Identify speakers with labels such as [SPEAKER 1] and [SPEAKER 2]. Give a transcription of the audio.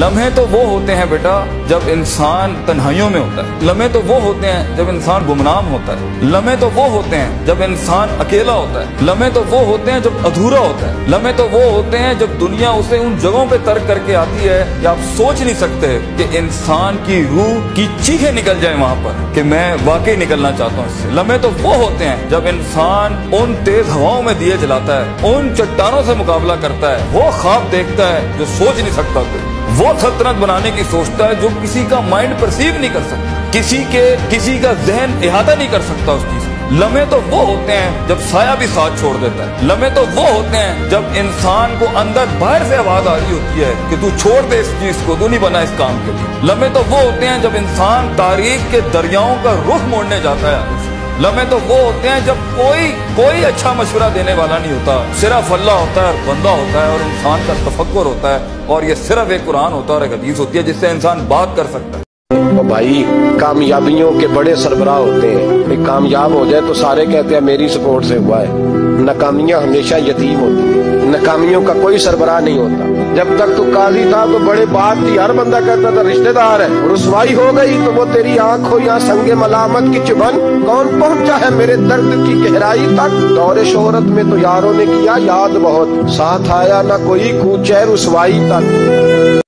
[SPEAKER 1] لمحے تو وہ ہوتے ہیں بیٹا جب انسان تنہائیوں میں ہوتا ہے، لمحے تو وہ ہوتے ہیں جب انسان گمنام ہوتا ہے، لمحے تو وہ ہوتے ہیں جب انسان اکیلا ہوتا ہے، لمحے تو وہ ہوتے ہیں جب ادھورا ہوتا ہے، لمحے تو وہ ہوتے ہیں جب دنیا اسے ان جگہوں پہ ترک کر کے آتی ہے کہ آپ سوچ نہیں سکتے کہ انسان کی روح کی چیخیں نکل جائیں وہاں پر کہ میں واقعی نکلنا چاہتا ہوں اس سے۔ لمحے تو وہ ہوتے ہیں جب انسان ان تیز ہواؤں میں دیے جلاتا ہے، ان چٹانوں سے مقابلہ کرتا ہے، وہ خواب دیکھتا ہے جو سوچ نہیں سکتا کوئی، وہ سلطنت بنانے کی سوچتا ہے جو کسی کا مائنڈ پرسیو نہیں کر سکتا، کسی کا ذہن احاطہ نہیں کر سکتا اس چیز۔ لمحے تو وہ ہوتے ہیں جب سایہ بھی ساتھ چھوڑ دیتا ہے، لمحے تو وہ ہوتے ہیں جب انسان کو اندر باہر سے آواز آ رہی ہوتی ہے کہ تو چھوڑ دے اس چیز کو، تو نہیں بنا اس کام کے لیے۔ لمحے تو وہ ہوتے ہیں جب انسان تاریخ کے دریاؤں کا رخ موڑنے جاتا ہے۔ لمحے تو وہ ہوتے ہیں جب کوئی اچھا مشورہ دینے والا نہیں ہوتا، صرف اللہ ہوتا ہے اور بندہ ہوتا ہے اور انسان کا تفکر ہوتا ہے، اور یہ صرف ایک قرآن ہوتا ہے اور ایک حدیث ہوتی ہے جس سے انسان بات کر سکتا ہے۔
[SPEAKER 2] بھائی کامیابیوں کے بڑے سربراہ ہوتے ہیں، کامیاب ہو جائے تو سارے کہتے ہیں میری سپورٹ سے ہوا ہے، ناکامیاں ہمیشہ یتیم ہوتی ہیں، ناکامیوں کا کوئی سربراہ نہیں ہوتا۔ جب تک تو قاضی تھا تو بڑے بات تھی، ہر بندہ کہتا تھا رشتہ دار ہے، رسوائی ہو گئی تو وہ تیری آنکھ ہو یا سنگ ملامت کی چبھن، کون پہنچا ہے میرے درد کی گہرائی تک، دور شہرت میں تو یاروں نے کیا یاد بہت، ساتھ آیا نہ کوئی کوچے رسوائی تک۔